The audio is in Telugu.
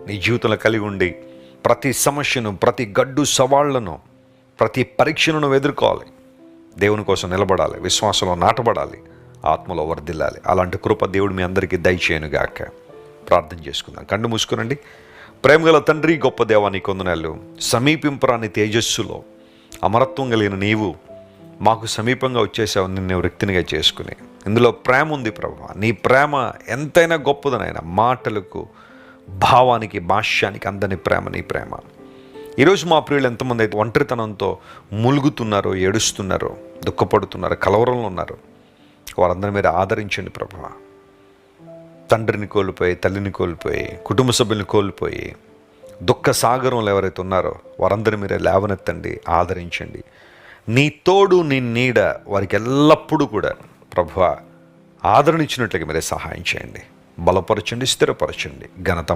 నీ జీవితంలో కలిగి ఉండి ప్రతి సమస్యను, ప్రతి గడ్డు సవాళ్లను, ప్రతి పరీక్షను నువ్వు ఎదుర్కోవాలి. దేవుని కోసం నిలబడాలి, విశ్వాసంలో నాటబడాలి, ఆత్మలో వర్ధిల్లాలి. అలాంటి కృప దేవుడు మీ అందరికీ దయచేయనుగాక. ప్రార్థన చేసుకుందాం. కళ్ళు మూసుకునండి. ప్రేమగల తండ్రి, గొప్ప దేవా, నీ కొందనాలు. సమీపింపరాని తేజస్సులో అమరత్వం కలిగిన నీవు మాకు సమీపంగా వచ్చేసావు, నిన్ను వ్యక్తినిగా చేసుకుని. ఇందులో ప్రేమ ఉంది ప్రభువా. నీ ప్రేమ ఎంతైనా గొప్పదనైనా, మాటలకు, భావానికి, భాష్యానికి అందని ప్రేమ నీ ప్రేమ. ఈరోజు మా ప్రియులు ఎంతమంది అయితే ఒంటరితనంతో ములుగుతున్నారో, ఏడుస్తున్నారో, దుఃఖపడుతున్నారో, కలవరంలో ఉన్నారు, వారందరినీ మీరు ఆదరించండి ప్రభువా. తండ్రిని కోల్పోయి, తల్లిని కోల్పోయి, కుటుంబ సభ్యులను కోల్పోయి దుఃఖ సాగరంలో ఎవరైతే ఉన్నారో వారందరినీ మీరే లేవనెత్తండి, ఆదరించండి. నీ తోడు, నీ నీడ వారికి ఎల్లప్పుడూ కూడా ప్రభువా ఆదరణ ఇచ్చినట్లుగా మీరే సహాయం చేయండి, బలపరచండి, స్థిరపరచండి. ఘనత